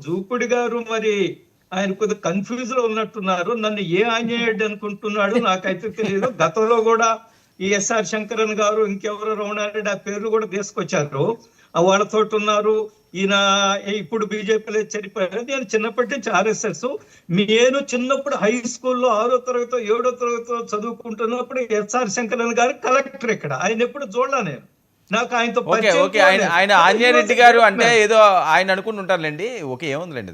జూపుడి గారు మరి ఆయన కొద్దిగా కన్ఫ్యూజ్ లో ఉన్నట్టున్నారు. నన్ను ఏ ఆంజనేయుడు అనుకుంటున్నాడు నాకైతే తెలియదు. గతంలో కూడా ఈ ఎస్ఆర్ శంకరన్ గారు ఇంకెవరో రమణారెడ్డి ఆ పేర్లు కూడా తీసుకొచ్చారు. వాళ్ళతో ఉన్నారు. ఈయన ఇప్పుడు బీజేపీలో చనిపోయారు. నేను చిన్నప్పటి నుంచి ఆర్ఎస్ఎస్. నేను చిన్నప్పుడు హై స్కూల్లో 6వ తరగతి 7వ తరగతి చదువుకుంటున్నప్పుడు ఎస్ఆర్ శంకరన్ గారు కలెక్టర్ ఇక్కడ. ఆయన ఎప్పుడు చూడలా నేను. నాకు ఆయనతో ఆయన ఆంజనేయరెడ్డి గారు అంటే ఏదో ఆయన అనుకుంటుంటారులేండి. ఓకే, ఏముందిలేండి.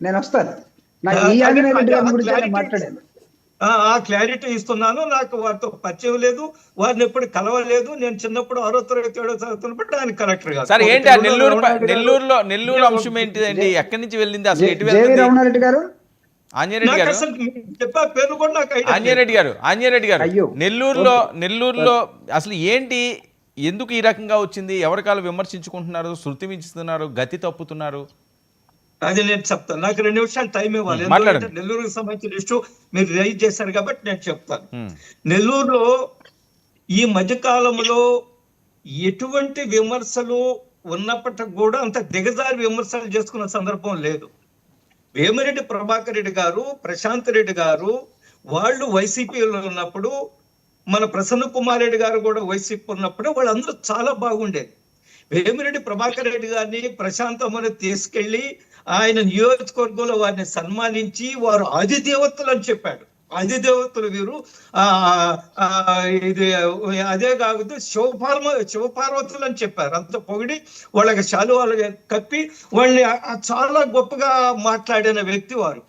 నేను వస్తాను, ఆ క్లారిటీ ఇస్తున్నాను. నాకు వారితో పరిచయం లేదు, వారిని ఎప్పుడు కలవలేదు. నేను చిన్నప్పుడు 6వ తరగతి 7వ తరగతి ఆయన కలెక్టర్ గారు. సార్ ఏంటి నెల్లూరు అంశం ఏంటిదండి? ఎక్కడి నుంచి వెళ్ళింది అసలు? ఎటు రమణారెడ్డి గారు, ఆంజనేయరెడ్డి గారు, చెప్పా పేరు కూడా నాకు ఆంజనేయరెడ్డి గారు నెల్లూరులో అసలు ఏంటి, ఎందుకు ఈ రకంగా వచ్చింది? ఎవరికాలు విమర్శించుకుంటున్నారు, శృతి మించుతున్నారు, గతి తప్పుతున్నారు? అది నేను చెప్తాను. నాకు 2 నిమిషాలు టైం ఇవ్వాలి. నెల్లూరుకి సంబంధించిన ఇష్యూ మీరు రైజ్ చేశారు కాబట్టి నేను చెప్తాను. నెల్లూరులో ఈ మధ్యకాలంలో ఎటువంటి విమర్శలు ఉన్నప్పటికి కూడా అంత దిగజారి విమర్శలు చేసుకున్న సందర్భం లేదు. వేమిరెడ్డి ప్రభాకర్ రెడ్డి గారు, ప్రశాంత్ రెడ్డి గారు వాళ్ళు వైసీపీలో ఉన్నప్పుడు, మన ప్రసన్న కుమార్ రెడ్డి గారు కూడా వైసీపీ ఉన్నప్పుడు వాళ్ళందరూ చాలా బాగుండేది. వేమిరెడ్డి ప్రభాకర్ రెడ్డి గారిని ప్రశాంతమని తీసుకెళ్లి ఆయన నియోజకవర్గంలో వారిని సన్మానించి వారు ఆదిదేవతలు అని చెప్పాడు. ఆదిదేవతలు వీరు ఇది అదే కాదు శివపార్వతులు అని చెప్పారు. అంత పొగిడి వాళ్ళకి శాలువాలు కప్పి వాళ్ళని చాలా గొప్పగా మాట్లాడిన వ్యక్తి వారు.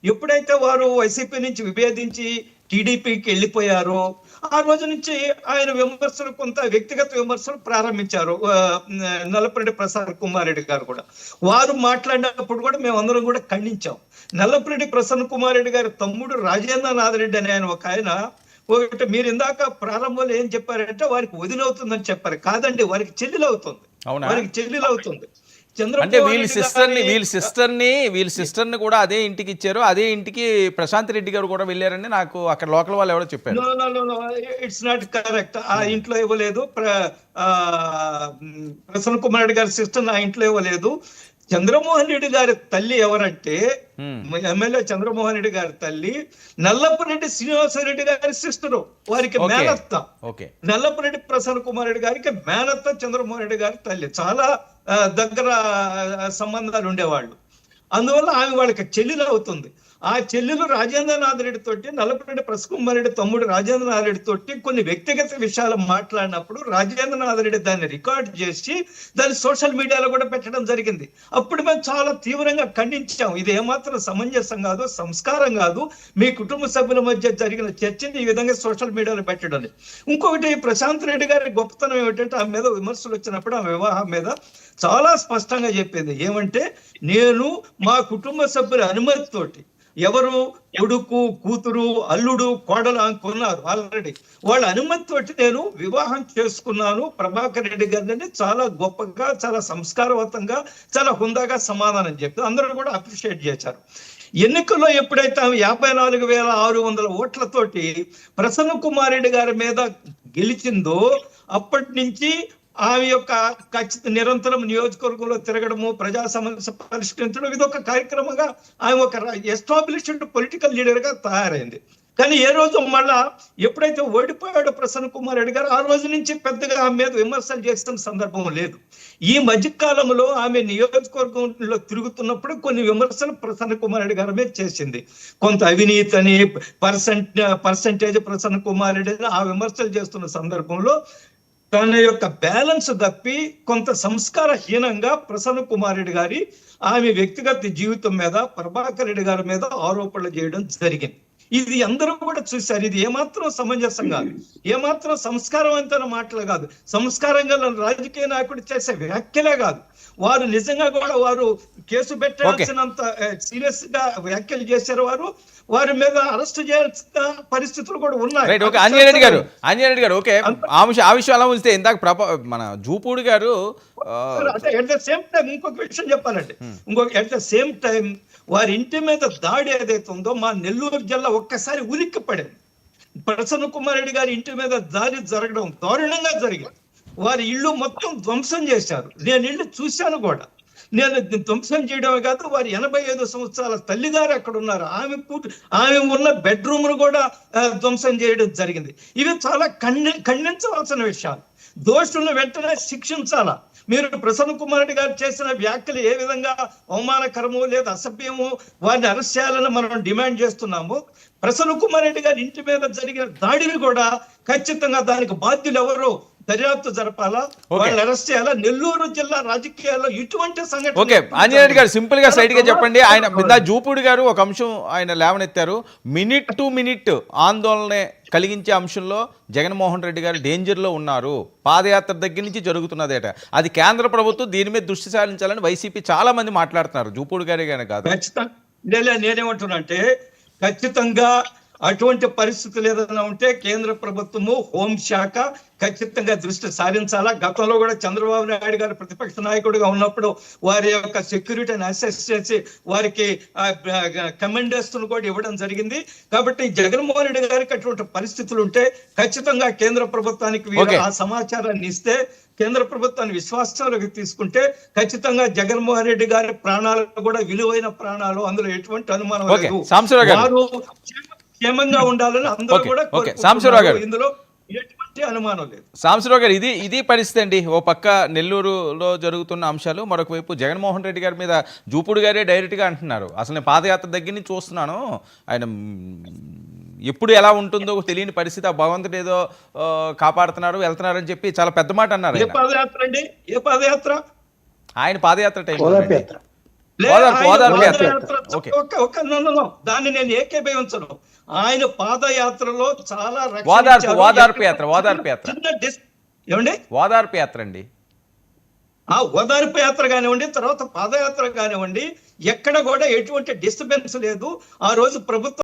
ఎప్పుడైతే వారు వైసీపీ నుంచి విభేదించి టీడీపీకి వెళ్ళిపోయారో ఆ రోజు నుంచి ఆయన విమర్శలు, కొంత వ్యక్తిగత విమర్శలు ప్రారంభించారు. నల్లపరెడ్డి ప్రసాద్ కుమార్ రెడ్డి గారు కూడా వారు మాట్లాడినప్పుడు కూడా మేమందరం కూడా ఖండించాం. నల్లపరెడ్డి ప్రసన్న కుమార్ రెడ్డి గారి తమ్ముడు రాజేంద్రనాథ్ రెడ్డి అని ఆయన ఒక ఆయన, ఒకటి మీరు ఇందాక ప్రారంభంలో ఏం చెప్పారంటే వారికి వదిలవుతుందని చెప్పారు. కాదండి, వారికి చెల్లెలవుతుంది. వారికి చెల్లెలవుతుంది. అంటే వీళ్ళ సిస్టర్ని కూడా అదే ఇంటికి ఇచ్చారు. అదే ఇంటికి ప్రశాంత్ రెడ్డి గారు కూడా వెళ్ళారని నాకు అక్కడ లోకల్ వాళ్ళు ఎవరో చెప్పారు. It's not correct. ఆ ఇంట్లో ఇవ్వలేదు. ప్రసన్న కుమార్ రెడ్డి గారి సిస్టర్ ఆ ఇంట్లో ఇవ్వలేదు. చంద్రమోహన్ రెడ్డి గారి తల్లి ఎవరంటే ఎమ్మెల్యే చంద్రమోహన్ రెడ్డి గారి తల్లి నల్లపరెడ్డి శ్రీనివాసరెడ్డి గారి సిస్టరు, వారికి మేనత్త. నల్లపరెడ్డి ప్రసన్న కుమార్ రెడ్డి గారికి మేనత్త చంద్రమోహన్ రెడ్డి గారి తల్లి. చాలా దగ్గర సంబంధాలు ఉండేవాళ్ళు. అందువల్ల ఆమె వాళ్ళకి చెల్లెలు అవుతుంది. ఆ చెల్లెలు రాజేంద్రనాథ్ రెడ్డి తోటి, నల్లపరెడ్డి ప్రసన్నకుమార్ రెడ్డి తమ్ముడు రాజేంద్రనాథ్ రెడ్డి తోటి కొన్ని వ్యక్తిగత విషయాలు మాట్లాడినప్పుడు రాజేంద్రనాథ్ రెడ్డి దాన్ని రికార్డ్ చేసి దాన్ని సోషల్ మీడియాలో కూడా పెట్టడం జరిగింది. అప్పుడు మేము చాలా తీవ్రంగా ఖండించాము. ఇది ఏమాత్రం సమంజసం కాదు, సంస్కారం కాదు. మీ కుటుంబ సభ్యుల మధ్య జరిగిన చర్చని ఈ విధంగా సోషల్ మీడియాలో పెట్టడం. ఇంకొకటి, ప్రశాంత్ రెడ్డి గారి గొప్పతనం ఏమిటంటే ఆమె మీద విమర్శలు వచ్చినప్పుడు ఆ వివాహం మీద చాలా స్పష్టంగా చెప్పింది. ఏమంటే, నేను మా కుటుంబ సభ్యుల అనుమతితోటి, ఎవరు కొడుకు, కూతురు, అల్లుడు, కోడలు అనుకున్నారు ఆల్రెడీ, వాళ్ళ అనుమతితోటి నేను వివాహం చేసుకున్నాను ప్రభాకర్ రెడ్డి గారిని. చాలా గొప్పగా, చాలా సంస్కారవంతంగా, చాలా హుందాగా సమాధానం చెప్తే అందరూ కూడా అప్రిషియేట్ చేశారు. ఎన్నికల్లో ఎప్పుడైతే 54,600 ఓట్లతోటి ప్రసన్న కుమార్ రెడ్డి గారి మీద గెలిచిందో అప్పటి నుంచి ఆమె యొక్క నిరంతరం నియోజకవర్గంలో తిరగడము, ప్రజా సమస్య పరిష్కరించడం, ఇది ఒక కార్యక్రమంగా ఆమె ఒక ఎస్టాబ్లిష్డ్ పొలిటికల్ లీడర్ గా తయారైంది. కానీ ఏ రోజు మళ్ళా ఎప్పుడైతే ఓడిపోయాడో ప్రసన్న కుమార్ రెడ్డి గారు, ఆ రోజు నుంచి పెద్దగా ఆమె మీద విమర్శలు చేసిన సందర్భం లేదు. ఈ మధ్యకాలంలో ఆమె నియోజకవర్గంలో తిరుగుతున్నప్పుడు కొన్ని విమర్శలు ప్రసన్న కుమార్ రెడ్డి గారి మీద చేసింది. కొంత అవినీతి అని, పర్సంటేజ్ ప్రసన్న కుమార్ రెడ్డి ఆ విమర్శలు చేస్తున్న సందర్భంలో తన యొక్క బ్యాలెన్స్ తప్పి కొంత సంస్కారహీనంగా ప్రసన్న కుమార్ రెడ్డి గారి ఆమె వ్యక్తిగత జీవితం మీద, ప్రభాకర్ రెడ్డి గారి మీద ఆరోపణలు చేయడం జరిగింది. ఇది అందరూ కూడా చూశారు. ఇది ఏమాత్రం సమంజసం కాదు, ఏమాత్రం సంస్కారవంతమైన మాటలు కాదు, సంస్కారంగా రాజకీయ నాయకుడు చేసే వ్యాఖ్యలే కాదు. వారు నిజంగా కూడా వారు కేసు పెట్టాల్సినంత సీరియస్ గా వ్యాఖ్యలు చేశారు. వారి మీద అరెస్ట్ చేయాల్సిన పరిస్థితులు కూడా ఉన్నాయి. ఆంజనేయుడు గారు ఓకే, ఆ విషయం అలా ఉంచితే ఇందాక మన జూపూడి గారు ఎట్ ద సేమ్ టైం ఇంకొక విషయం చెప్పాలండి. ఎట్ ద సేమ్ టైం వారి ఇంటి మీద దాడి ఏదైతే ఉందో మా నెల్లూరు జిల్లా ఒక్కసారి ఉలిక్కి పడింది. ప్రసన్న కుమార్ రెడ్డి గారి ఇంటి మీద దాడి జరగడం దారుణంగా జరిగింది. వారి ఇల్లు మొత్తం ధ్వంసం చేశారు. నేను ఇల్లు చూశాను కూడా. నేను ధ్వంసం చేయడమే కాదు, వారి 85 సంవత్సరాల తల్లిగారు అక్కడ ఉన్నారు, ఆమె ఉన్న బెడ్రూమ్ ను కూడా ధ్వంసం చేయడం జరిగింది. ఇవి చాలా ఖండించవలసిన విషయాలు. దోషులను వెంటనే శిక్షించాలా. మీరు ప్రసన్న కుమార్ రెడ్డి గారు చేసిన వ్యాఖ్యలు ఏ విధంగా అవమానకరమో లేదా అసభ్యమో వారిని అరెస్ట్ చేయాలని మనం డిమాండ్ చేస్తున్నాము. ప్రసన్న కుమార్ రెడ్డి గారి ఇంటి మీద జరిగిన దాడిని కూడా ఖచ్చితంగా దానికి బాధ్యులు ఎవరో దర్యాప్తు జరపాలా, వాళ్ళు అరెస్ట్ చేయాలా. నెల్లూరు జిల్లా రాజకీయాల్లో ఇటువంటి సంఘటన. ఓకే, ఆంజనేయుడు గారు సింపుల్ గా సైడ్ గా చెప్పండి. ఆయన జూపూడి గారు ఒక అంశం ఆయన లేవనెత్తారు, మినిట్ టు మినిట్ ఆందోళన కలిగించే అంశంలో జగన్మోహన్ రెడ్డి గారు డేంజర్లో ఉన్నారు, పాదయాత్ర దగ్గర నుంచి జరుగుతున్నదేట, అది కేంద్ర ప్రభుత్వం దీని మీద దృష్టి సారించాలని వైసీపీ చాలా మంది మాట్లాడుతున్నారు, జూపూడి గారే కానీ కాదు. ఖచ్చితంగా నేనేమంటున్నా అంటే ఖచ్చితంగా అటువంటి పరిస్థితులు ఏదైనా ఉంటే కేంద్ర ప్రభుత్వము, హోంశాఖ ఖచ్చితంగా దృష్టి సారించాలా. గతంలో కూడా చంద్రబాబు నాయుడు గారు ప్రతిపక్ష నాయకుడిగా ఉన్నప్పుడు వారి యొక్క సెక్యూరిటీని అసెస్ చేసి వారికి కమాండర్స్ ను కూడా ఇవ్వడం జరిగింది. కాబట్టి జగన్మోహన్ రెడ్డి గారికి అటువంటి పరిస్థితులు ఉంటే ఖచ్చితంగా కేంద్ర ప్రభుత్వానికి ఆ సమాచారాన్ని ఇస్తే, కేంద్ర ప్రభుత్వాన్ని విశ్వాసంలోకి తీసుకుంటే ఖచ్చితంగా జగన్మోహన్ రెడ్డి గారి ప్రాణాలు కూడా విలువైన ప్రాణాలు, అందులో ఎటువంటి అనుమానం లేదు. వారు క్షేమంగా ఉండాలని అందరూ కూడా కోరుకుంటున్నారు. ఇందులో ఎటువంటి అనుమానం లేదు. సాంబశివరావు గారు, ఇది పరిస్థితి అండి. ఓ పక్క నెల్లూరులో జరుగుతున్న అంశాలు, మరొక వైపు జగన్మోహన్ రెడ్డి గారి మీద జూపూడి గారే డైరెక్ట్గా అంటున్నారు, అసలు నేను పాదయాత్ర దగ్గర నుంచి చూస్తున్నాను, ఆయన ఎప్పుడు ఎలా ఉంటుందో తెలియని పరిస్థితి, ఆ భగవంతుడు ఏదో కాపాడుతున్నారు వెళ్తున్నారు అని చెప్పి చాలా పెద్ద మాట అన్నారు. ఏ పాదయాత్ర అండి? ఏ పాదయాత్ర? ఆయన పాదయాత్ర టైం దాన్ని నేను ఏకీభవించను. ఆయన పాదయాత్రలో చాలా ఓదార్పు యాత్ర అండి. ఆ ఓదార్పు యాత్ర కానివ్వండి, తర్వాత పాదయాత్ర కానివ్వండి, ఎక్కడ కూడా ఎటువంటి డిస్టర్బెన్స్ లేదు. ఆ రోజు ప్రభుత్వం